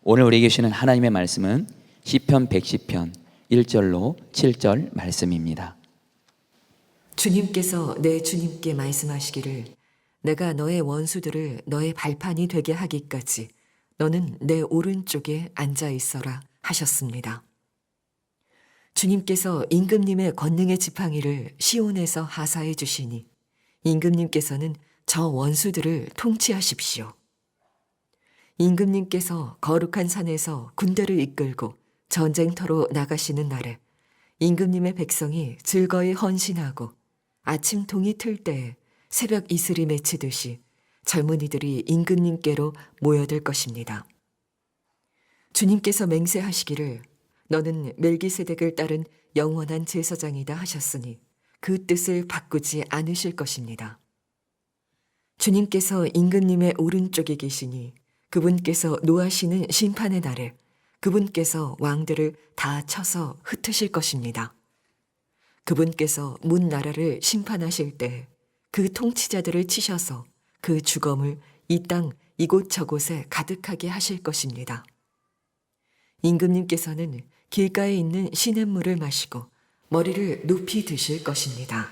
오늘 우리에게 주시는 하나님의 말씀은 시편 110편 1절로 7절 말씀입니다. 주님께서 내 주님께 말씀하시기를 내가 너의 원수들을 너의 발판이 되게 하기까지 너는 내 오른쪽에 앉아 있어라 하셨습니다. 주님께서 임금님의 권능의 지팡이를 시온에서 하사해 주시니 임금님께서는 저 원수들을 통치하십시오. 임금님께서 거룩한 산에서 군대를 이끌고 전쟁터로 나가시는 날에 임금님의 백성이 즐거이 헌신하고 아침 동이 틀 때에 새벽 이슬이 맺히듯이 젊은이들이 임금님께로 모여들 것입니다. 주님께서 맹세하시기를 너는 멜기세덱을 따른 영원한 제사장이다 하셨으니 그 뜻을 바꾸지 않으실 것입니다. 주님께서 임금님의 오른쪽에 계시니 그분께서 노하시는 심판의 날에 그분께서 왕들을 다 쳐서 흩으실 것입니다. 그분께서 문 나라를 심판하실 때 그 통치자들을 치셔서 그 주검을 이 땅 이곳저곳에 가득하게 하실 것입니다. 임금님께서는 길가에 있는 시냇물을 마시고 머리를 높이 드실 것입니다.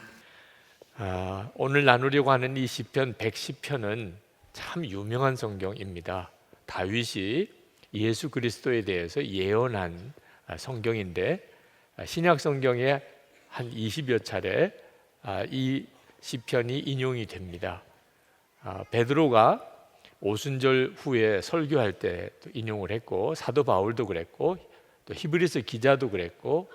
오늘 나누려고 하는 이 시편 110편은 참 유명한 성경입니다. 다윗이 예수 그리스도에 대해서 예언한 성경인데 신약 성경에 한 20여 차례 이 시편이 인용이 됩니다. 베드로가 오순절 후에 설교할 때 인용을 했고 사도 바울도 그랬고 또 히브리서 기자도 그랬고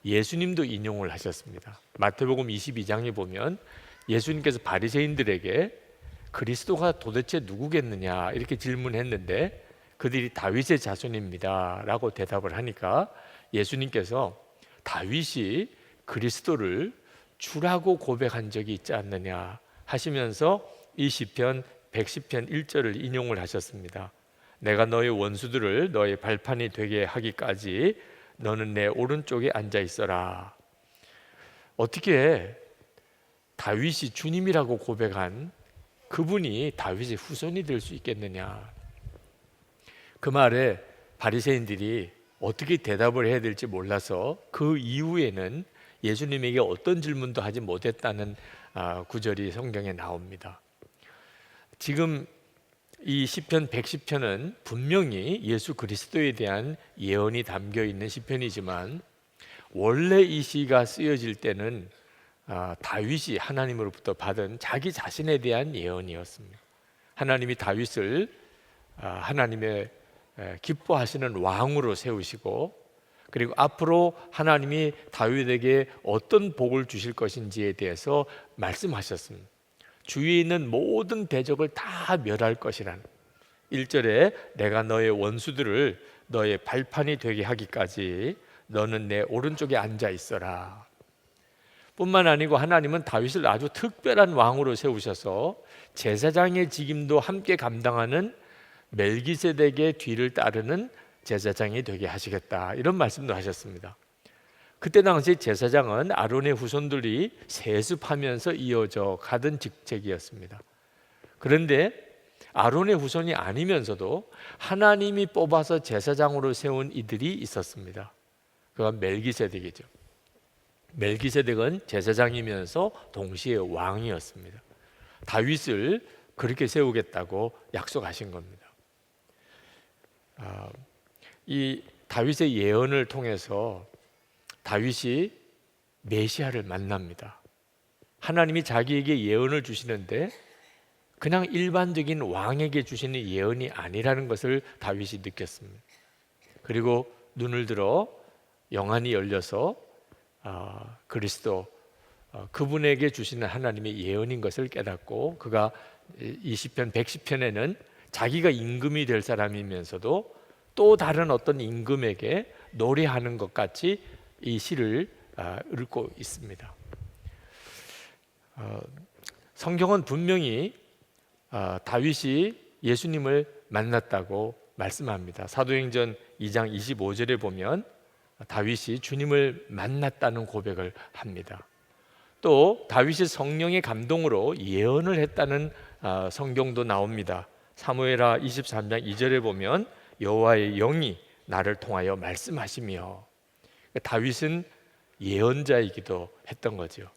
예수님도 인용을 하셨습니다. 마태복음 22장에 보면 예수님께서 바리새인들에게 그리스도가 도대체 누구겠느냐 이렇게 질문했는데 그들이 다윗의 자손입니다 라고 대답을 하니까 예수님께서 다윗이 그리스도를 주라고 고백한 적이 있지 않느냐 하시면서 이 시편 110편 1절을 인용을 하셨습니다. 내가 너의 원수들을 너의 발판이 되게 하기까지 너는 내 오른쪽에 앉아 있어라. 어떻게 다윗이 주님이라고 고백한 그분이 다윗의 후손이 될 수 있겠느냐. 그 말에 바리새인들이 어떻게 대답을 해야 될지 몰라서 그 이후에는 예수님에게 어떤 질문도 하지 못했다는 구절이 성경에 나옵니다. 지금 이 시편 110편은 분명히 예수 그리스도에 대한 예언이 담겨 있는 시편이지만 원래 이 시가 쓰여질 때는 다윗이 하나님으로부터 받은 자기 자신에 대한 예언이었습니다. 하나님이 다윗을 하나님의 기뻐하시는 왕으로 세우시고 그리고 앞으로 하나님이 다윗에게 어떤 복을 주실 것인지에 대해서 말씀하셨습니다. 주위에 있는 모든 대적을 다 멸할 것이라는 1절에 내가 너의 원수들을 너의 발판이 되게 하기까지 너는 내 오른쪽에 앉아 있어라. 뿐만 아니고 하나님은 다윗을 아주 특별한 왕으로 세우셔서 제사장의 직임도 함께 감당하는 멜기세덱의 뒤를 따르는 제사장이 되게 하시겠다 이런 말씀도 하셨습니다. 그때 당시 제사장은 아론의 후손들이 세습하면서 이어져 가던 직책이었습니다. 그런데 아론의 후손이 아니면서도 하나님이 뽑아서 제사장으로 세운 이들이 있었습니다. 그가 멜기세덱이죠. 멜기세덱은 제사장이면서 동시에 왕이었습니다. 다윗을 그렇게 세우겠다고 약속하신 겁니다. 이 다윗의 예언을 통해서 다윗이 메시아를 만납니다. 하나님이 자기에게 예언을 주시는데 그냥 일반적인 왕에게 주시는 예언이 아니라는 것을 다윗이 느꼈습니다. 그리고 눈을 들어 영안이 열려서 그리스도 그분에게 주시는 하나님의 예언인 것을 깨닫고 그가 이 시편 110편에는 자기가 임금이 될 사람이면서도 또 다른 어떤 임금에게 노래하는 것 같이 이 시를 읽고 있습니다. 성경은 분명히 다윗이 예수님을 만났다고 말씀합니다. 사도행전 2장 25절에 보면 다윗이 주님을 만났다는 고백을 합니다. 또 다윗이 성령의 감동으로 예언을 했다는 성경도 나옵니다. 사무엘하 23장 2절에 보면 여호와의 영이 나를 통하여 말씀하시며. 다윗은 예언자이기도 했던 거죠.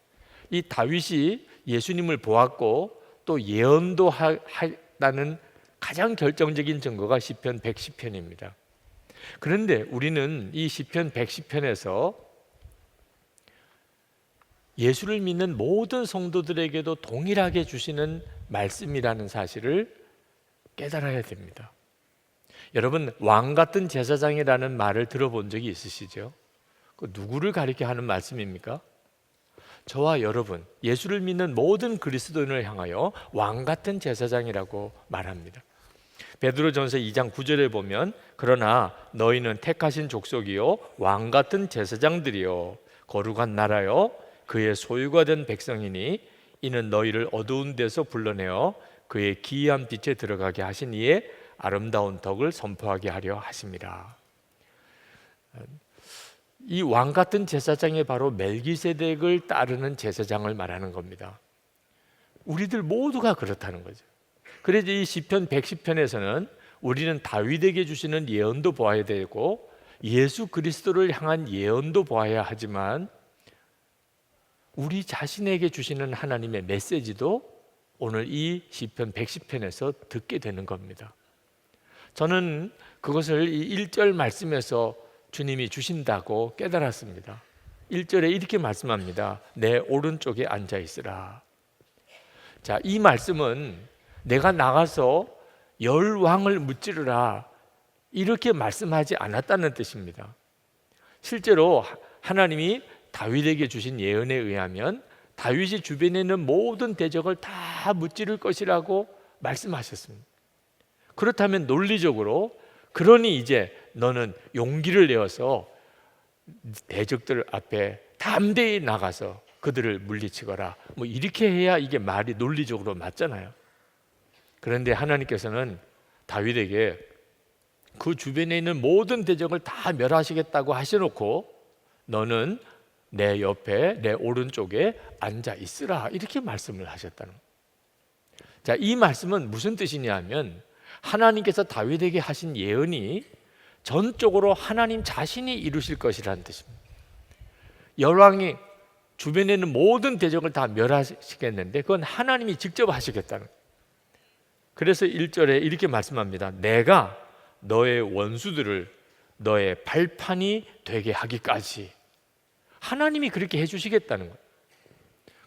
이 다윗이 예수님을 보았고 또 예언도 하다는 가장 결정적인 증거가 시편 110편입니다. 그런데 우리는 이 시편 110편에서 예수를 믿는 모든 성도들에게도 동일하게 주시는 말씀이라는 사실을 깨달아야 됩니다. 여러분, 왕 같은 제사장이라는 말을 들어본 적이 있으시죠? 그 누구를 가리켜 하는 말씀입니까? 저와 여러분, 예수를 믿는 모든 그리스도인을 향하여 왕 같은 제사장이라고 말합니다. 베드로전서 2장 9절에 보면 그러나 너희는 택하신 족속이요 왕 같은 제사장들이요 거룩한 나라요 그의 소유가 된 백성이니 이는 너희를 어두운 데서 불러내어 그의 기이한 빛에 들어가게 하신 이의 아름다운 덕을 선포하게 하려 하심이라. 이 왕 같은 제사장이 바로 멜기세덱을 따르는 제사장을 말하는 겁니다. 우리들 모두가 그렇다는 거죠. 그래서 이 시편 110편에서는 우리는 다윗에게 주시는 예언도 보아야 되고 예수 그리스도를 향한 예언도 보아야 하지만 우리 자신에게 주시는 하나님의 메시지도 오늘 이 시편 110편에서 듣게 되는 겁니다. 저는 그것을 이 1절 말씀에서 주님이 주신다고 깨달았습니다. 1절에 이렇게 말씀합니다. 내 오른쪽에 앉아 있으라. 자, 이 말씀은 내가 나가서 열 왕을 무찌르라 이렇게 말씀하지 않았다는 뜻입니다. 실제로 하나님이 다윗에게 주신 예언에 의하면 다윗이 주변에 있는 모든 대적을 다 무찌를 것이라고 말씀하셨습니다. 그렇다면 논리적으로 그러니 이제 너는 용기를 내어서 대적들 앞에 담대히 나가서 그들을 물리치거라 뭐 이렇게 해야 이게 말이 논리적으로 맞잖아요. 그런데 하나님께서는 다윗에게 그 주변에 있는 모든 대적을 다 멸하시겠다고 하셔놓고 너는 내 옆에 내 오른쪽에 앉아 있으라 이렇게 말씀을 하셨다는 거예요. 자, 이 말씀은 무슨 뜻이냐 하면 하나님께서 다윗에게 하신 예언이 전적으로 하나님 자신이 이루실 것이라는 뜻입니다. 열왕이 주변에 있는 모든 대적을 다 멸하시겠는데 그건 하나님이 직접 하시겠다는 거예요. 그래서 1절에 이렇게 말씀합니다. 내가 너의 원수들을 너의 발판이 되게 하기까지. 하나님이 그렇게 해주시겠다는 거예요.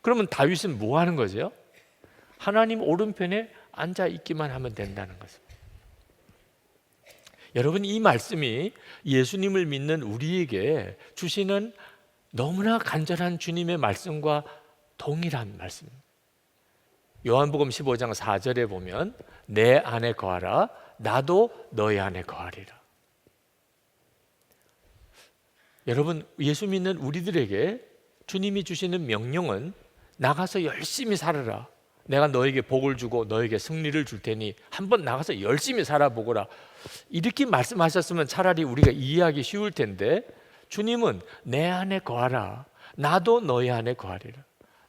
그러면 다윗은 뭐 하는 거죠? 하나님 오른편에 앉아 있기만 하면 된다는 것입니다. 여러분, 이 말씀이 예수님을 믿는 우리에게 주시는 너무나 간절한 주님의 말씀과 동일한 말씀입니다. 요한복음 15장 4절에 보면 내 안에 거하라 나도 너희 안에 거하리라. 여러분, 예수 믿는 우리들에게 주님이 주시는 명령은 나가서 열심히 살아라. 내가 너에게 복을 주고 너에게 승리를 줄 테니 한번 나가서 열심히 살아보거라. 이렇게 말씀하셨으면 차라리 우리가 이해하기 쉬울 텐데 주님은 내 안에 거하라. 나도 너희 안에 거하리라.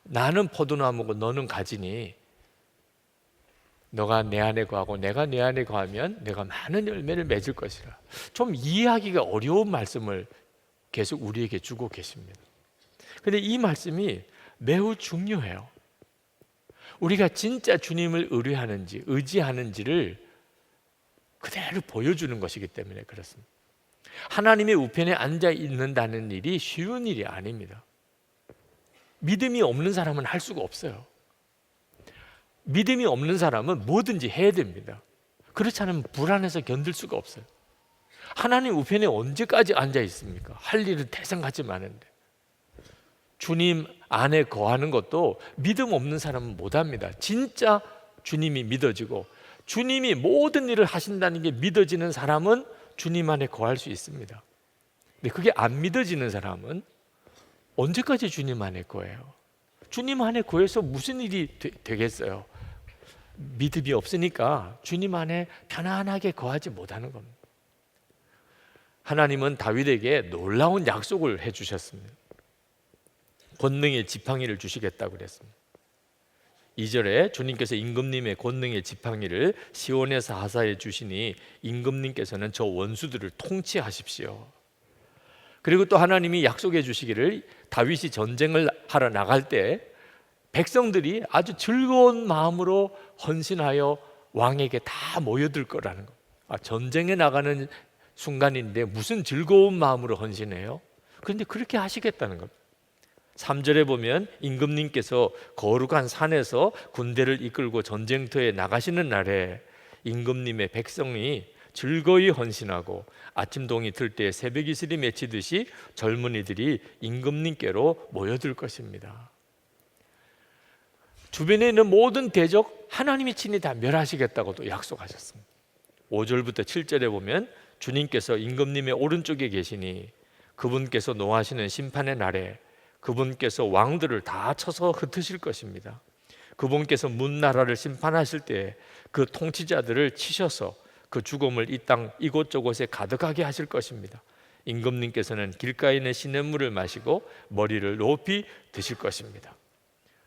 나는 포도나무고 너는 가지니 너가 내 안에 거하고 내가 내 안에 거하면 내가 많은 열매를 맺을 것이라. 좀 이해하기가 어려운 말씀을 계속 우리에게 주고 계십니다. 그런데 이 말씀이 매우 중요해요. 우리가 진짜 주님을 의지하는지를 그대로 보여주는 것이기 때문에 그렇습니다. 하나님의 우편에 앉아 있는다는 일이 쉬운 일이 아닙니다. 믿음이 없는 사람은 할 수가 없어요. 믿음이 없는 사람은 뭐든지 해야 됩니다. 그렇지 않으면 불안해서 견딜 수가 없어요. 하나님 우편에 언제까지 앉아 있습니까? 할 일은 태생하지 많은데. 주님 안에 거하는 것도 믿음 없는 사람은 못합니다. 진짜 주님이 믿어지고 주님이 모든 일을 하신다는 게 믿어지는 사람은 주님 안에 거할 수 있습니다. 근데 그게 안 믿어지는 사람은 언제까지 주님 안에 거해요? 주님 안에 거해서 무슨 일이 되겠어요? 믿음이 없으니까 주님 안에 편안하게 거하지 못하는 겁니다. 하나님은 다윗에게 놀라운 약속을 해주셨습니다. 권능의 지팡이를 주시겠다고 그랬습니다. 2절에 주님께서 임금님의 권능의 지팡이를 시온에서 하사해 주시니 임금님께서는 저 원수들을 통치하십시오. 그리고 또 하나님이 약속해 주시기를 다윗이 전쟁을 하러 나갈 때 백성들이 아주 즐거운 마음으로 헌신하여 왕에게 다 모여들 거라는 거. 전쟁에 나가는 순간인데 무슨 즐거운 마음으로 헌신해요? 그런데 그렇게 하시겠다는 겁니다. 3절에 보면 임금님께서 거룩한 산에서 군대를 이끌고 전쟁터에 나가시는 날에 임금님의 백성이 즐거이 헌신하고 아침동이 들 때 새벽 이슬이 맺히듯이 젊은이들이 임금님께로 모여들 것입니다. 주변에 있는 모든 대적 하나님이 친히 다 멸하시겠다고도 약속하셨습니다. 5절부터 7절에 보면 주님께서 임금님의 오른쪽에 계시니 그분께서 노하시는 심판의 날에 그분께서 왕들을 다 쳐서 흩으실 것입니다. 그분께서 문나라를 심판하실 때 그 통치자들을 치셔서 그 죽음을 이 땅 이곳저곳에 가득하게 하실 것입니다. 임금님께서는 길가에 있는 시냇물을 마시고 머리를 높이 드실 것입니다.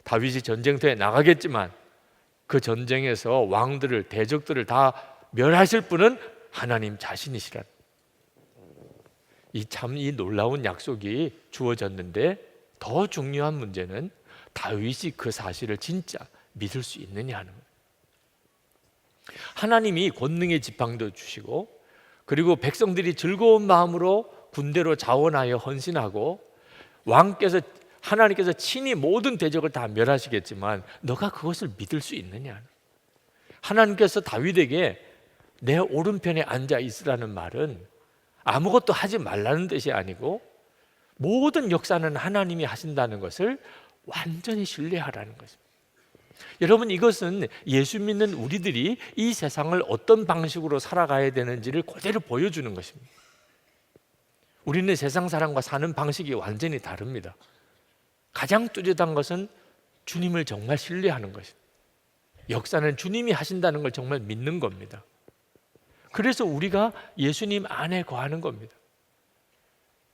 다윗이 전쟁터에 나가겠지만 그 전쟁에서 왕들을 대적들을 다 멸하실 분은 하나님 자신이시라. 이 놀라운 약속이 주어졌는데 더 중요한 문제는 다윗이 그 사실을 진짜 믿을 수 있느냐 하는 거예요. 하나님이 권능의 지팡이도 주시고 그리고 백성들이 즐거운 마음으로 군대로 자원하여 헌신하고 왕께서 하나님께서 친히 모든 대적을 다 멸하시겠지만 너가 그것을 믿을 수 있느냐. 하나님께서 다윗에게 내 오른편에 앉아 있으라는 말은 아무것도 하지 말라는 뜻이 아니고 모든 역사는 하나님이 하신다는 것을 완전히 신뢰하라는 것입니다. 여러분, 이것은 예수 믿는 우리들이 이 세상을 어떤 방식으로 살아가야 되는지를 그대로 보여주는 것입니다. 우리는 세상 사람과 사는 방식이 완전히 다릅니다. 가장 뚜렷한 것은 주님을 정말 신뢰하는 것입니다. 역사는 주님이 하신다는 걸 정말 믿는 겁니다. 그래서 우리가 예수님 안에 거하는 겁니다.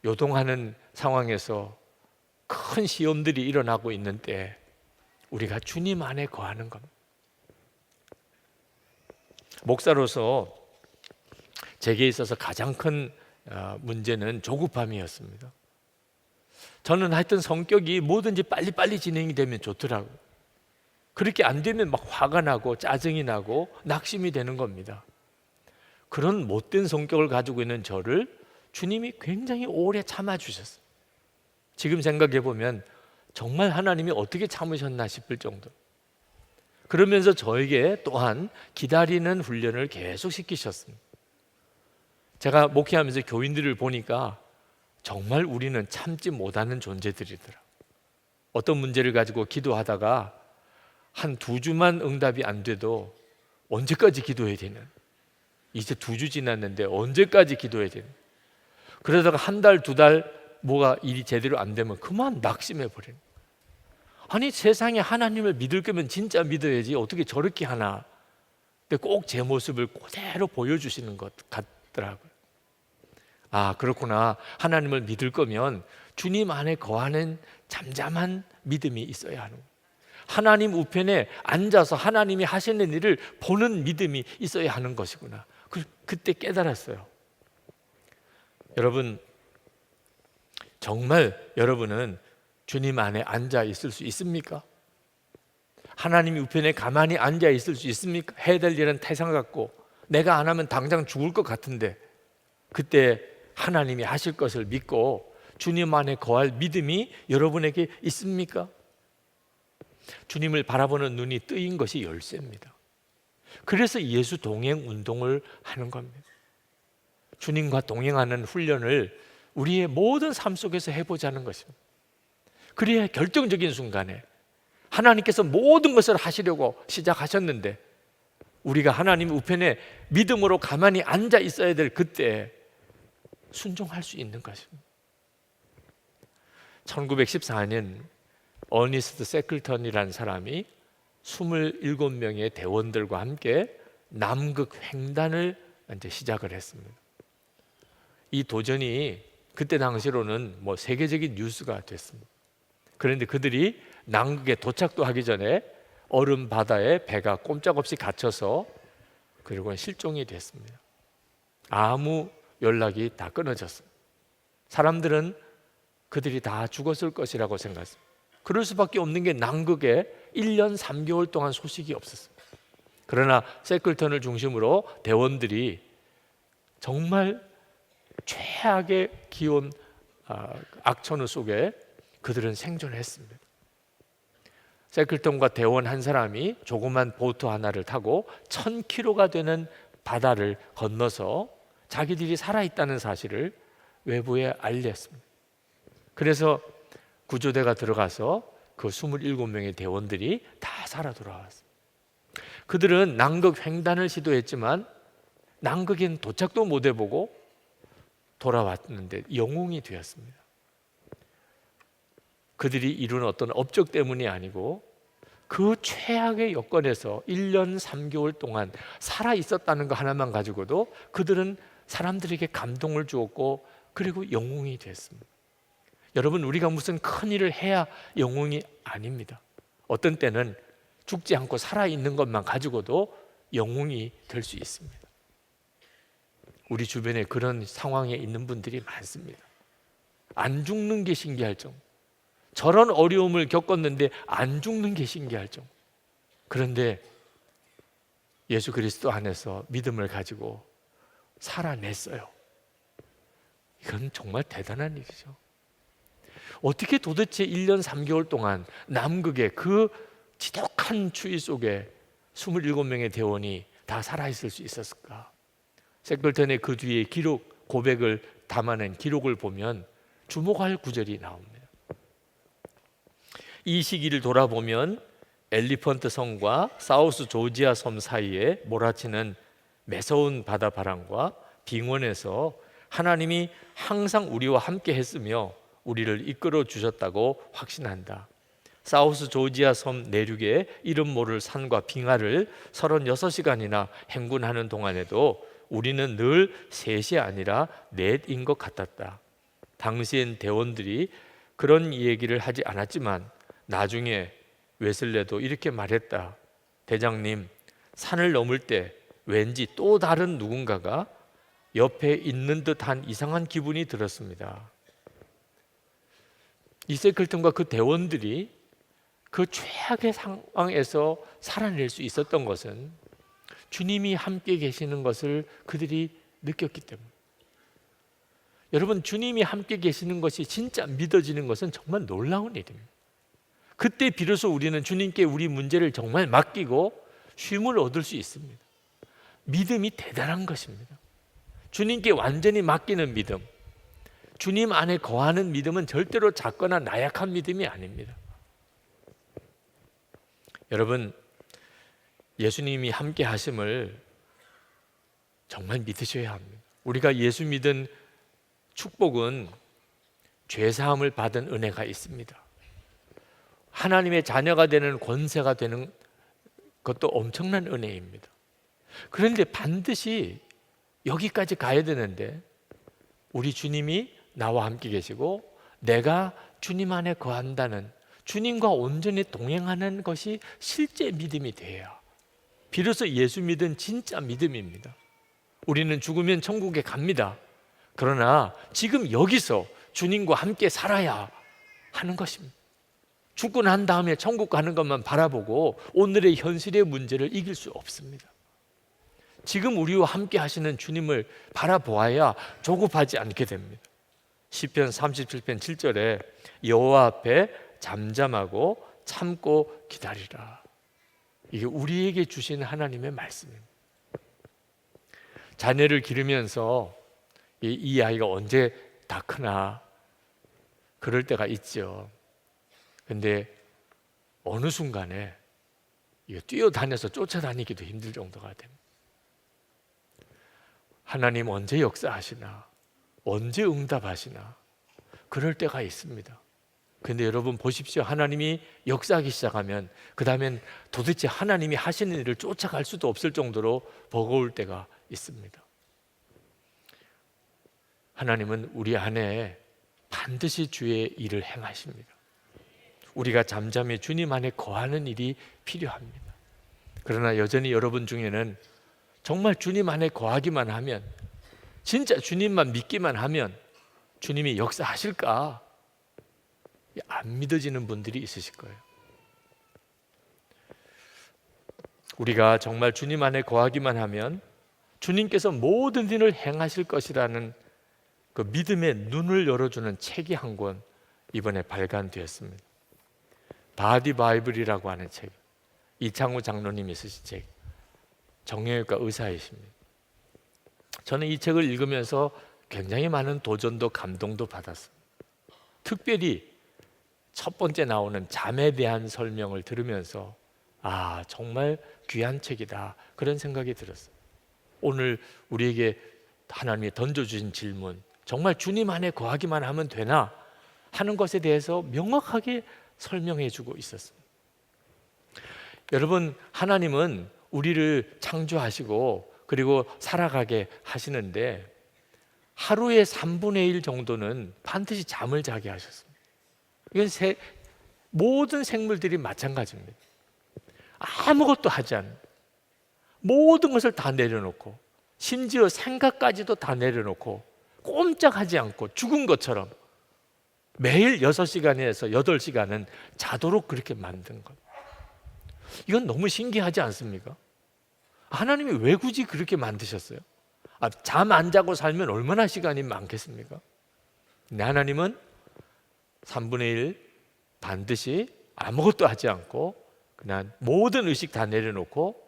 요동하는 상황에서 큰 시험들이 일어나고 있는 때 우리가 주님 안에 거하는 겁니다. 목사로서 제게 있어서 가장 큰 문제는 조급함이었습니다. 저는 하여튼 성격이 뭐든지 빨리빨리 진행이 되면 좋더라고요. 그렇게 안 되면 막 화가 나고 짜증이 나고 낙심이 되는 겁니다. 그런 못된 성격을 가지고 있는 저를 주님이 굉장히 오래 참아주셨어요. 지금 생각해 보면 정말 하나님이 어떻게 참으셨나 싶을 정도. 그러면서 저에게 또한 기다리는 훈련을 계속 시키셨습니다. 제가 목회하면서 교인들을 보니까 정말 우리는 참지 못하는 존재들이더라. 어떤 문제를 가지고 기도하다가 한 2주만 응답이 안 돼도 언제까지 기도해야 되는, 이제 2주 지났는데 언제까지 기도해야 되는, 그러다가 1달, 2달 뭐가 일이 제대로 안 되면 그만 낙심해 버리는. 아니, 세상에 하나님을 믿을 거면 진짜 믿어야지 어떻게 저렇게 하나. 근데 꼭 제 모습을 그대로 보여주시는 것 같더라고요. 아, 그렇구나. 하나님을 믿을 거면 주님 안에 거하는 잠잠한 믿음이 있어야 하는 거예요. 하나님 우편에 앉아서 하나님이 하시는 일을 보는 믿음이 있어야 하는 것이구나. 그때 깨달았어요. 여러분, 정말 여러분은 주님 안에 앉아 있을 수 있습니까? 하나님 우편에 가만히 앉아 있을 수 있습니까? 해야 될 일은 태산 같고 내가 안 하면 당장 죽을 것 같은데 그때 하나님이 하실 것을 믿고 주님 안에 거할 믿음이 여러분에게 있습니까? 주님을 바라보는 눈이 뜨인 것이 열쇠입니다. 그래서 예수 동행 운동을 하는 겁니다. 주님과 동행하는 훈련을 우리의 모든 삶 속에서 해보자는 것입니다. 그래야 결정적인 순간에 하나님께서 모든 것을 하시려고 시작하셨는데 우리가 하나님 우편에 믿음으로 가만히 앉아 있어야 될 그때 순종할 수 있는 것입니다. 1914년 어니스트 세클턴이라는 사람이 27명의 대원들과 함께 남극 횡단을 이제 시작을 했습니다. 이 도전이 그때 당시로는 세계적인 뉴스가 됐습니다. 그런데 그들이 남극에 도착도 하기 전에 얼음 바다에 배가 꼼짝없이 갇혀서 그리고 실종이 됐습니다. 아무 연락이 다 끊어졌어요. 사람들은 그들이 다 죽었을 것이라고 생각했어요. 그럴 수밖에 없는 게 남극에 1년 3개월 동안 소식이 없었어요. 그러나 세클턴을 중심으로 대원들이 정말 최악의 기온 악천후 속에 그들은 생존했습니다. 세클턴과 대원 한 사람이 조그만 보트 하나를 타고 1000km가 되는 바다를 건너서 자기들이 살아있다는 사실을 외부에 알렸습니다. 그래서 구조대가 들어가서 그 27명의 대원들이 다 살아 돌아왔습니다. 그들은 남극 횡단을 시도했지만 남극엔 도착도 못 해보고 돌아왔는데 영웅이 되었습니다. 그들이 이룬 어떤 업적 때문이 아니고 그 최악의 여건에서 1년 3개월 동안 살아 있었다는 거 하나만 가지고도 그들은 사람들에게 감동을 주었고 그리고 영웅이 됐습니다. 여러분, 우리가 무슨 큰 일을 해야 영웅이 아닙니다. 어떤 때는 죽지 않고 살아있는 것만 가지고도 영웅이 될 수 있습니다. 우리 주변에 그런 상황에 있는 분들이 많습니다. 안 죽는 게 신기할 정도. 저런 어려움을 겪었는데 안 죽는 게 신기할 정도. 그런데 예수 그리스도 안에서 믿음을 가지고 살아냈어요. 이건 정말 대단한 일이죠. 어떻게 도대체 1년 3개월 동안 남극의 그 지독한 추위 속에 27명의 대원이 다 살아있을 수 있었을까? 세클턴의 그 뒤에 기록, 고백을 담아낸 기록을 보면 주목할 구절이 나옵니다. 이 시기를 돌아보면 엘리펀트 섬과 사우스 조지아 섬 사이에 몰아치는 매서운 바다 바람과 빙원에서 하나님이 항상 우리와 함께 했으며 우리를 이끌어 주셨다고 확신한다. 사우스 조지아 섬 내륙에 이름 모를 산과 빙하를 36시간이나 행군하는 동안에도 우리는 늘 셋이 아니라 넷인 것 같았다. 당시엔 대원들이 그런 얘기를 하지 않았지만 나중에 웨슬레도 이렇게 말했다. 대장님, 산을 넘을 때 왠지 또 다른 누군가가 옆에 있는 듯한 이상한 기분이 들었습니다. 이 세클턴과 그 대원들이 그 최악의 상황에서 살아낼 수 있었던 것은 주님이 함께 계시는 것을 그들이 느꼈기 때문에. 여러분, 주님이 함께 계시는 것이 진짜 믿어지는 것은 정말 놀라운 일입니다. 그때 비로소 우리는 주님께 우리 문제를 정말 맡기고 쉼을 얻을 수 있습니다. 믿음이 대단한 것입니다. 주님께 완전히 맡기는 믿음, 주님 안에 거하는 믿음은 절대로 작거나 나약한 믿음이 아닙니다. 여러분, 예수님이 함께 하심을 정말 믿으셔야 합니다. 우리가 예수 믿은 축복은 죄사함을 받은 은혜가 있습니다. 하나님의 자녀가 되는 권세가 되는 것도 엄청난 은혜입니다. 그런데 반드시 여기까지 가야 되는데 우리 주님이 나와 함께 계시고 내가 주님 안에 거한다는, 주님과 온전히 동행하는 것이 실제 믿음이 돼야 비로소 예수 믿은 진짜 믿음입니다. 우리는 죽으면 천국에 갑니다. 그러나 지금 여기서 주님과 함께 살아야 하는 것입니다. 죽고 난 다음에 천국 가는 것만 바라보고 오늘의 현실의 문제를 이길 수 없습니다. 지금 우리와 함께 하시는 주님을 바라보아야 조급하지 않게 됩니다. 시편 37편 7절에 여호와 앞에 잠잠하고 참고 기다리라. 이게 우리에게 주신 하나님의 말씀입니다. 자녀를 기르면서 이 아이가 언제 다 크나 그럴 때가 있죠. 근데 어느 순간에 뛰어다녀서 쫓아다니기도 힘들 정도가 됩니다. 하나님 언제 역사하시나, 언제 응답하시나 그럴 때가 있습니다. 근데 여러분 보십시오. 하나님이 역사하기 시작하면 그 다음엔 도대체 하나님이 하시는 일을 쫓아갈 수도 없을 정도로 버거울 때가 있습니다. 하나님은 우리 안에 반드시 주의 일을 행하십니다. 우리가 잠잠히 주님 안에 거하는 일이 필요합니다. 그러나 여전히 여러분 중에는 정말 주님 안에 거하기만 하면, 진짜 주님만 믿기만 하면 주님이 역사하실까? 안 믿어지는 분들이 있으실 거예요. 우리가 정말 주님 안에 거하기만 하면 주님께서 모든 일을 행하실 것이라는 그 믿음의 눈을 열어주는 책이 한 권 이번에 발간되었습니다. 바디 바이블이라고 하는 책, 이창우 장로님이 쓰신 책, 정형외과 의사이십니다. 저는 이 책을 읽으면서 굉장히 많은 도전도 감동도 받았습니다. 특별히 첫 번째 나오는 잠에 대한 설명을 들으면서 정말 귀한 책이다, 그런 생각이 들었어요. 오늘 우리에게 하나님이 던져주신 질문, 정말 주님 안에 거하기만 하면 되나 하는 것에 대해서 명확하게 설명해 주고 있었습니다. 여러분, 하나님은 우리를 창조하시고 그리고 살아가게 하시는데 하루의 3분의 1 정도는 반드시 잠을 자게 하셨습니다. 이건 모든 생물들이 마찬가지입니다. 아무것도 하지 않는, 모든 것을 다 내려놓고, 심지어 생각까지도 다 내려놓고 꼼짝하지 않고 죽은 것처럼 매일 6시간에서 8시간은 자도록 그렇게 만든 것. 이건 너무 신기하지 않습니까? 하나님이 왜 굳이 그렇게 만드셨어요? 잠 안 자고 살면 얼마나 시간이 많겠습니까? 근데 하나님은 3분의 1 반드시 아무것도 하지 않고 그냥 모든 의식 다 내려놓고,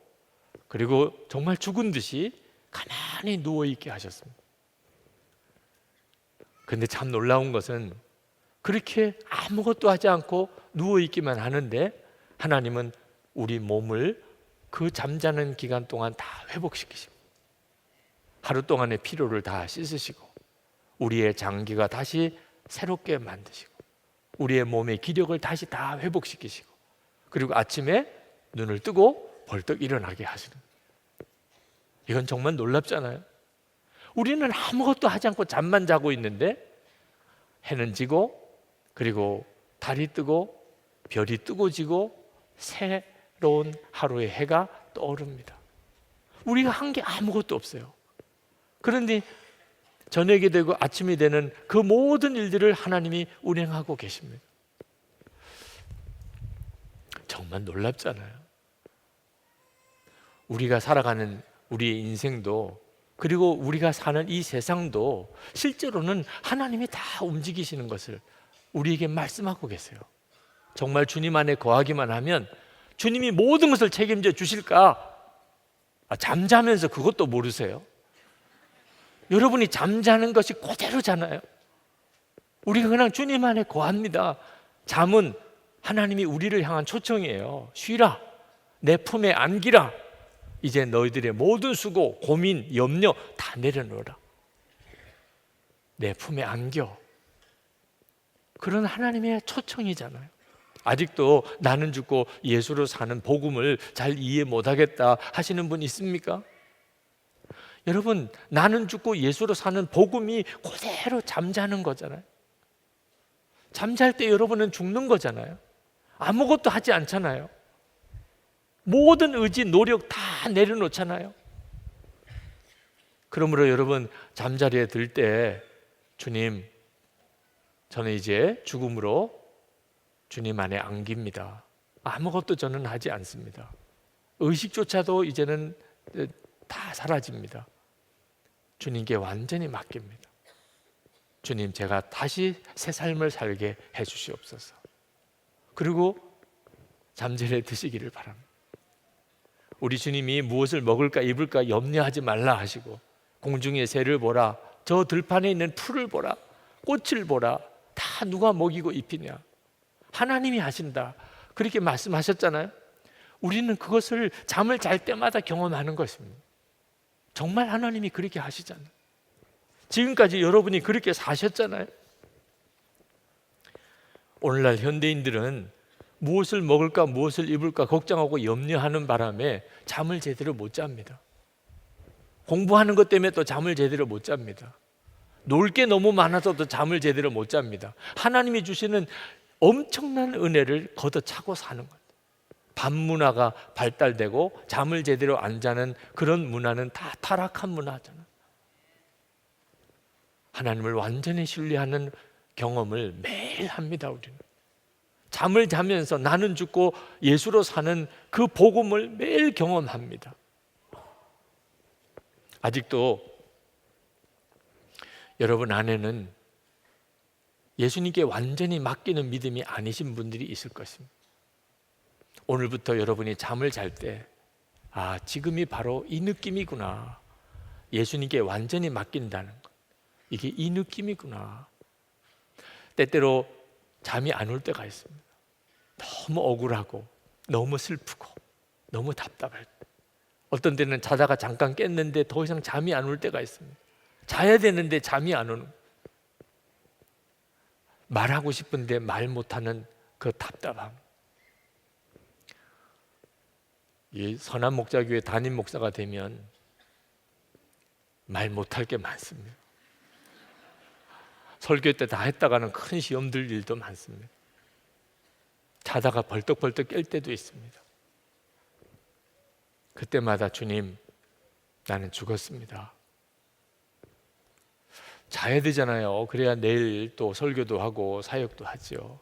그리고 정말 죽은 듯이 가만히 누워있게 하셨습니다. 근데 참 놀라운 것은 그렇게 아무것도 하지 않고 누워있기만 하는데 하나님은 우리 몸을 그 잠자는 기간 동안 다 회복시키십니다. 하루 동안의 피로를 다 씻으시고 우리의 장기가 다시 새롭게 만드시고 우리의 몸의 기력을 다시 다 회복시키시고, 그리고 아침에 눈을 뜨고 벌떡 일어나게 하시는 거예요. 이건 정말 놀랍잖아요. 우리는 아무것도 하지 않고 잠만 자고 있는데 해는 지고, 그리고 달이 뜨고, 별이 뜨고 지고, 새로운 하루의 해가 떠오릅니다. 우리가 한 게 아무것도 없어요. 그런데 저녁이 되고 아침이 되는 그 모든 일들을 하나님이 운행하고 계십니다. 정말 놀랍잖아요. 우리가 살아가는 우리의 인생도, 그리고 우리가 사는 이 세상도 실제로는 하나님이 다 움직이시는 것을 우리에게 말씀하고 계세요. 정말 주님 안에 거하기만 하면 주님이 모든 것을 책임져 주실까? 잠자면서 그것도 모르세요? 여러분이 잠자는 것이 그대로잖아요. 우리가 그냥 주님 안에 거합니다. 잠은 하나님이 우리를 향한 초청이에요. 쉬라, 내 품에 안기라. 이제 너희들의 모든 수고, 고민, 염려 다 내려놓으라. 내 품에 안겨. 그런 하나님의 초청이잖아요. 아직도 나는 죽고 예수로 사는 복음을 잘 이해 못하겠다 하시는 분 있습니까? 여러분, 나는 죽고 예수로 사는 복음이 그대로 잠자는 거잖아요. 잠잘 때 여러분은 죽는 거잖아요. 아무것도 하지 않잖아요. 모든 의지, 노력 다 내려놓잖아요. 그러므로 여러분, 잠자리에 들 때 주님, 저는 이제 죽음으로 주님 안에 안깁니다. 아무것도 저는 하지 않습니다. 의식조차도 이제는 다 사라집니다. 주님께 완전히 맡깁니다. 주님, 제가 다시 새 삶을 살게 해주시옵소서. 그리고 잠자리에 드시기를 바랍니다. 우리 주님이 무엇을 먹을까 입을까 염려하지 말라 하시고, 공중의 새를 보라, 저 들판에 있는 풀을 보라, 꽃을 보라, 다 누가 먹이고 입히냐? 하나님이 하신다, 그렇게 말씀하셨잖아요. 우리는 그것을 잠을 잘 때마다 경험하는 것입니다. 정말 하나님이 그렇게 하시잖아요. 지금까지 여러분이 그렇게 사셨잖아요. 오늘날 현대인들은 무엇을 먹을까 무엇을 입을까 걱정하고 염려하는 바람에 잠을 제대로 못 잡니다. 공부하는 것 때문에 또 잠을 제대로 못 잡니다. 놀 게 너무 많아서 또 잠을 제대로 못 잡니다. 하나님이 주시는 엄청난 은혜를 걷어차고 사는 것. 밤 문화가 발달되고 잠을 제대로 안 자는 그런 문화는 다 타락한 문화잖아. 하나님을 완전히 신뢰하는 경험을 매일 합니다. 우리는 잠을 자면서 나는 죽고 예수로 사는 그 복음을 매일 경험합니다. 아직도 여러분 안에는 예수님께 완전히 맡기는 믿음이 아니신 분들이 있을 것입니다. 오늘부터 여러분이 잠을 잘 때, 아, 지금이 바로 이 느낌이구나. 예수님께 완전히 맡긴다는 것. 이게 이 느낌이구나. 때때로 잠이 안 올 때가 있습니다. 너무 억울하고, 너무 슬프고, 너무 답답할 때. 어떤 때는 자다가 잠깐 깼는데 더 이상 잠이 안 올 때가 있습니다. 자야 되는데 잠이 안 오는, 말하고 싶은데 말 못하는 그 답답함. 이 선한 목자교회 담임 목사가 되면 말 못할 게 많습니다. 설교 때 다 했다가는 큰 시험 들 일도 많습니다. 자다가 벌떡벌떡 깰 때도 있습니다. 그때마다 주님, 나는 죽었습니다. 자야 되잖아요. 그래야 내일 또 설교도 하고 사역도 하죠.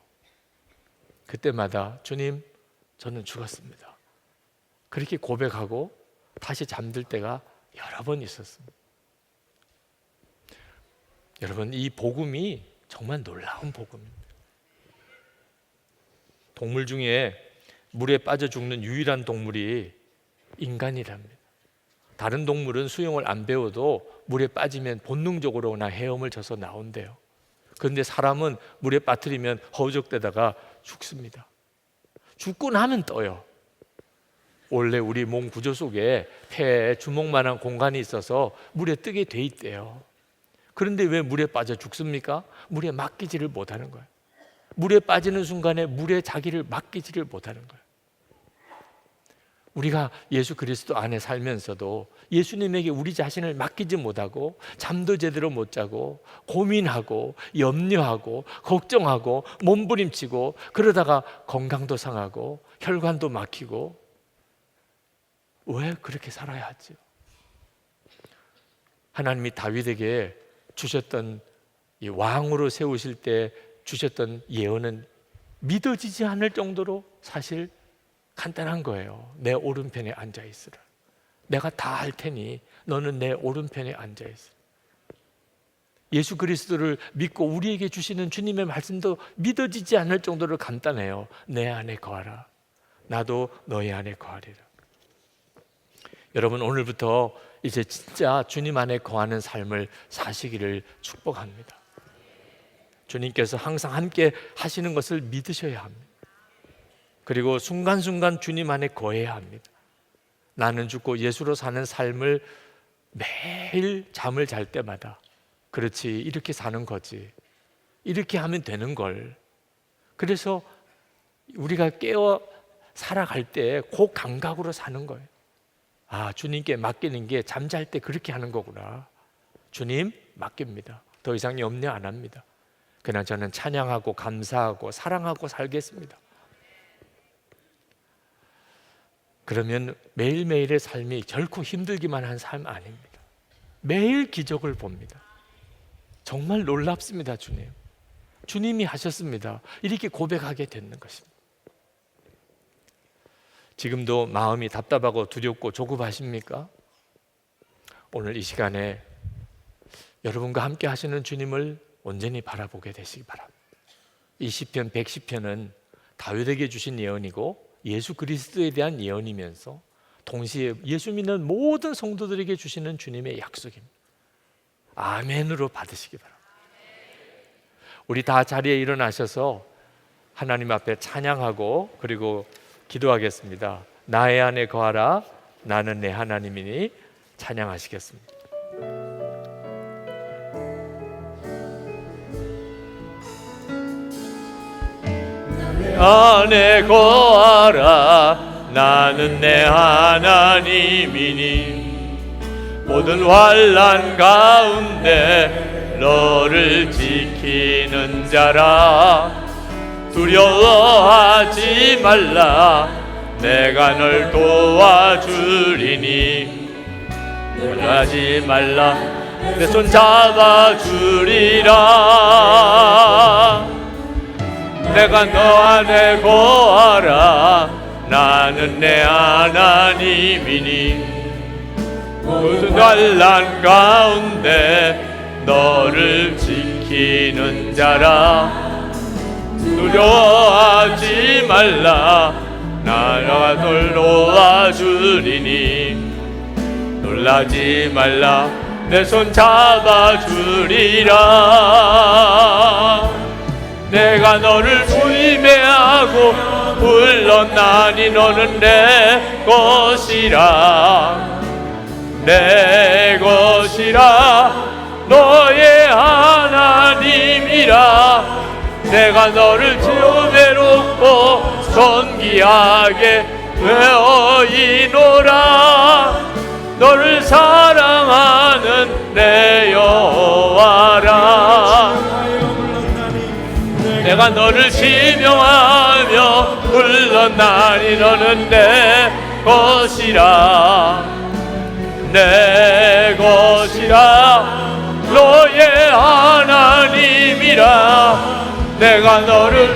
그때마다 주님, 저는 죽었습니다. 그렇게 고백하고 다시 잠들 때가 여러 번 있었습니다. 여러분, 이 복음이 정말 놀라운 복음입니다. 동물 중에 물에 빠져 죽는 유일한 동물이 인간이랍니다. 다른 동물은 수영을 안 배워도 물에 빠지면 본능적으로나 헤엄을 쳐서 나온대요. 그런데 사람은 물에 빠뜨리면 허우적대다가 죽습니다. 죽고 나면 떠요. 원래 우리 몸 구조 속에 폐에 주먹만한 공간이 있어서 물에 뜨게 돼 있대요. 그런데 왜 물에 빠져 죽습니까? 물에 맡기지를 못하는 거예요. 물에 빠지는 순간에 물에 자기를 맡기지를 못하는 거예요. 우리가 예수 그리스도 안에 살면서도 예수님에게 우리 자신을 맡기지 못하고 잠도 제대로 못 자고 고민하고 염려하고 걱정하고 몸부림치고 그러다가 건강도 상하고 혈관도 막히고, 왜 그렇게 살아야 하죠? 하나님이 다윗에게 주셨던 이 왕으로 세우실 때 주셨던 예언은 믿어지지 않을 정도로 사실 간단한 거예요. 내 오른편에 앉아 있으라. 내가 다 할 테니 너는 내 오른편에 앉아 있으라. 예수 그리스도를 믿고 우리에게 주시는 주님의 말씀도 믿어지지 않을 정도로 간단해요. 내 안에 거하라. 나도 너희 안에 거하리라. 여러분, 오늘부터 이제 진짜 주님 안에 거하는 삶을 사시기를 축복합니다. 주님께서 항상 함께 하시는 것을 믿으셔야 합니다. 그리고 순간순간 주님 안에 거해야 합니다. 나는 죽고 예수로 사는 삶을 매일 잠을 잘 때마다, 그렇지, 이렇게 사는 거지, 이렇게 하면 되는 걸. 그래서 우리가 깨어 살아갈 때 그 감각으로 사는 거예요. 아, 주님께 맡기는 게 잠잘 때 그렇게 하는 거구나. 주님, 맡깁니다. 더 이상 염려 안 합니다. 그냥 저는 찬양하고 감사하고 사랑하고 살겠습니다. 그러면 매일매일의 삶이 결코 힘들기만 한 삶 아닙니다. 매일 기적을 봅니다. 정말 놀랍습니다. 주님이 하셨습니다. 이렇게 고백하게 되는 것입니다. 지금도 마음이 답답하고 두렵고 조급하십니까? 오늘 이 시간에 여러분과 함께 하시는 주님을 온전히 바라보게 되시기 바랍니다. 이 시편 110편은 다윗에게 주신 예언이고 예수 그리스도에 대한 예언이면서 동시에 예수 믿는 모든 성도들에게 주시는 주님의 약속입니다. 아멘으로 받으시기 바랍니다. 우리 다 자리에 일어나셔서 하나님 앞에 찬양하고 그리고 기도하겠습니다. 나의 안에 거하라, 나는 내 하나님이니 찬양하시겠습니다. 안에 거하라, 나는 내 하나님이니 모든 환난 가운데 너를 지키는 자라. 두려워하지 말라. 내가 널 도와주리니 놀라지 말라. 내 손 잡아주리라. 내가 너 안에 거하라. 나는 내 하나님이니 모든 환난 가운데 너를 지키는 자라. 두려워하지 말라. 나가 널 도와주리니 놀라지 말라. 내 손 잡아주리라. 내가 너를 구임해하고 불렀나니 너는 내 것이라. 내 것이라. 너의 하나님이라. 내가 너를 지어외롭고 존귀하게 되어이노라. 너를 사랑하는 내 여호와라. 내가 너를 지명하며 불렀나니 너는 내 것이라. 내 것이라. 너의 하나님이라. 내가 너를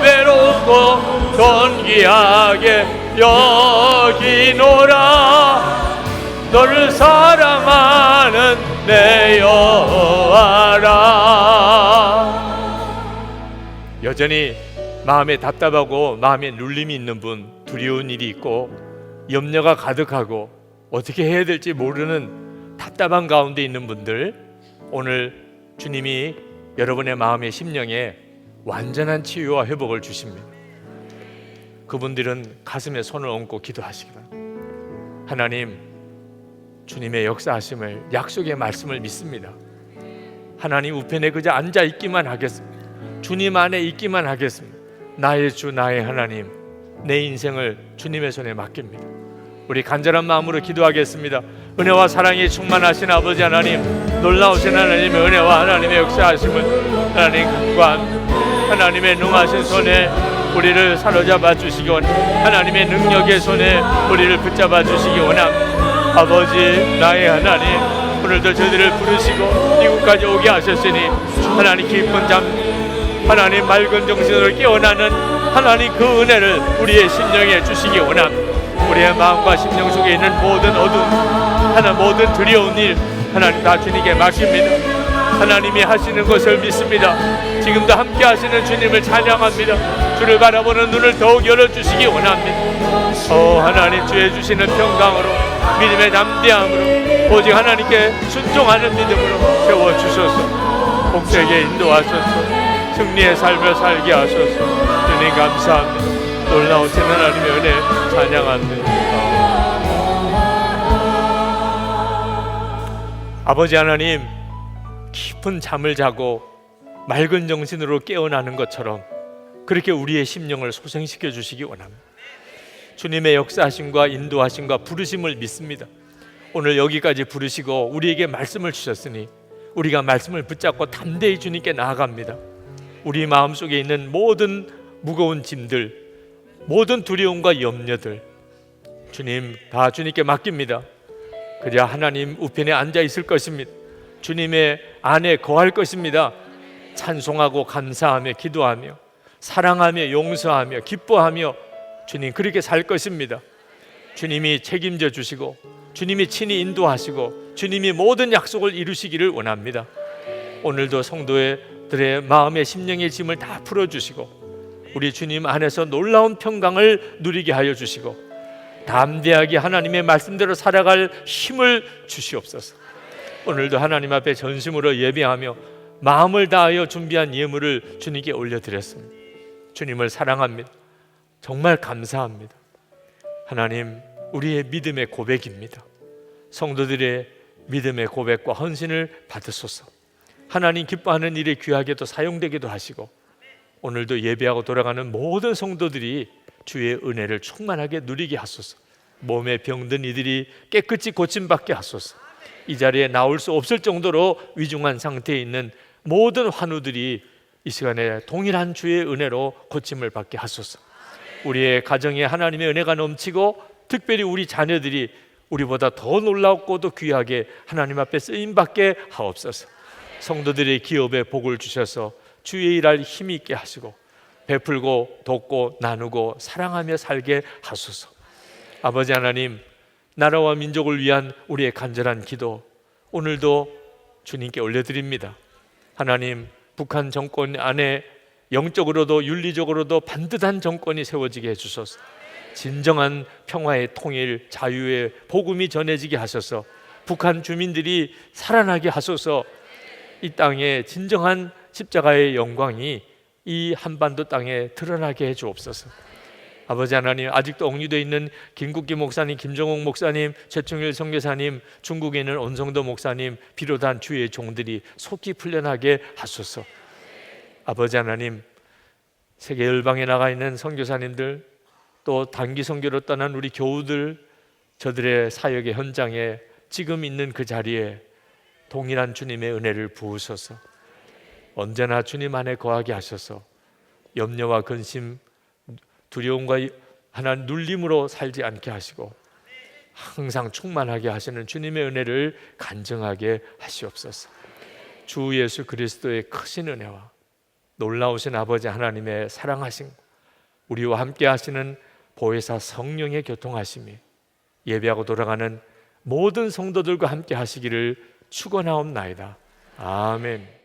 외롭고 존귀하게 여기노라. 너를 사랑하는 내 여호와라. 여전히 마음에 답답하고 마음에 눌림이 있는 분, 두려운 일이 있고 염려가 가득하고 어떻게 해야 될지 모르는 답답한 가운데 있는 분들, 오늘 주님이 여러분의 마음의 심령에 완전한 치유와 회복을 주십니다. 그분들은 가슴에 손을 얹고 기도하시기 바랍니다. 하나님, 주님의 역사하심을, 약속의 말씀을 믿습니다. 하나님 우편에 그저 앉아 있기만 하겠습니다. 주님 안에 있기만 하겠습니다. 나의 주, 나의 하나님, 내 인생을 주님의 손에 맡깁니다. 우리 간절한 마음으로 기도하겠습니다. 은혜와 사랑이 충만하신 아버지 하나님, 놀라우신 하나님의 은혜와 하나님의 역사하심을 하나님 간구한 하나님의 능하신 손에 우리를 사로잡아 주시기 원합니다. 하나님의 능력의 손에 우리를 붙잡아 주시기 원합니다. 아버지, 나의 하나님, 오늘도 저희들을 부르시고 이곳까지 오게 하셨으니 하나님 깊은 잠, 하나님 맑은 정신으로 깨어나는 하나님 그 은혜를 우리의 심령에 주시기 원합니다. 우리의 마음과 심령 속에 있는 모든 어둠, 하나 모든 두려운 일 하나님 다 주님께 맡깁니다. 하나님이 하시는 것을 믿습니다. 지금도 함께 하시는 주님을 찬양합니다. 주를 바라보는 눈을 더욱 열어주시기 원합니다. 하나님, 주의 주시는 평강으로, 믿음의 담대함으로, 오직 하나님께 순종하는 믿음으로 세워주셔서 복되게 인도하셔서 승리의 삶을 살게 하셔서 주님 감사합니다. 놀라우신 하나님의 은혜 찬양합니다. 아버지 하나님, 깊은 잠을 자고 맑은 정신으로 깨어나는 것처럼 그렇게 우리의 심령을 소생시켜 주시기 원합니다. 주님의 역사하심과 인도하심과 부르심을 믿습니다. 오늘 여기까지 부르시고 우리에게 말씀을 주셨으니 우리가 말씀을 붙잡고 담대히 주님께 나아갑니다. 우리 마음속에 있는 모든 무거운 짐들, 모든 두려움과 염려들 주님 다 주님께 맡깁니다. 그래야 하나님 우편에 앉아 있을 것입니다. 주님의 안에 거할 것입니다. 찬송하고 감사하며 기도하며 사랑하며 용서하며 기뻐하며 주님 그렇게 살 것입니다. 주님이 책임져 주시고 주님이 친히 인도하시고 주님이 모든 약속을 이루시기를 원합니다. 오늘도 성도들의 마음의 심령의 짐을 다 풀어주시고 우리 주님 안에서 놀라운 평강을 누리게 하여 주시고 담대하게 하나님의 말씀대로 살아갈 힘을 주시옵소서. 오늘도 하나님 앞에 전심으로 예배하며 마음을 다하여 준비한 예물을 주님께 올려드렸습니다. 주님을 사랑합니다. 정말 감사합니다. 하나님, 우리의 믿음의 고백입니다. 성도들의 믿음의 고백과 헌신을 받으소서. 하나님 기뻐하는 일에 귀하게도 사용되기도 하시고 오늘도 예배하고 돌아가는 모든 성도들이 주의 은혜를 충만하게 누리게 하소서. 몸에 병든 이들이 깨끗이 고침받게 하소서. 이 자리에 나올 수 없을 정도로 위중한 상태에 있는 모든 환우들이 이 시간에 동일한 주의 은혜로 고침을 받게 하소서. 우리의 가정에 하나님의 은혜가 넘치고 특별히 우리 자녀들이 우리보다 더 놀랍고도 귀하게 하나님 앞에 쓰임받게 하옵소서. 성도들의 기업에 복을 주셔서 주의 일할 힘이 있게 하시고 베풀고 돕고 나누고 사랑하며 살게 하소서. 아버지 하나님, 나라와 민족을 위한 우리의 간절한 기도 오늘도 주님께 올려드립니다. 하나님, 북한 정권 안에 영적으로도 윤리적으로도 반듯한 정권이 세워지게 해주소서. 진정한 평화의 통일, 자유의 복음이 전해지게 하소서. 북한 주민들이 살아나게 하소서. 이 땅에 진정한 십자가의 영광이 이 한반도 땅에 드러나게 해 주옵소서. 아버지 하나님, 아직도 억류되어 있는 김국기 목사님, 김정옥 목사님, 최충일 선교사님, 중국에 있는 온성도 목사님 비롯한 주의 종들이 속히 풀려나게 하소서. 아버지 하나님, 세계 열방에 나가 있는 선교사님들, 또 단기 선교로 떠난 우리 교우들, 저들의 사역의 현장에 지금 있는 그 자리에 동일한 주님의 은혜를 부으소서. 언제나 주님 안에 거하게 하셔서 염려와 근심, 두려움과 하나 눌림으로 살지 않게 하시고 항상 충만하게 하시는 주님의 은혜를 간증하게 하시옵소서. 주 예수 그리스도의 크신 은혜와 놀라우신 아버지 하나님의 사랑하심, 우리와 함께 하시는 보혜사 성령의 교통하심이 예배하고 돌아가는 모든 성도들과 함께 하시기를 축원하옵나이다. 아멘.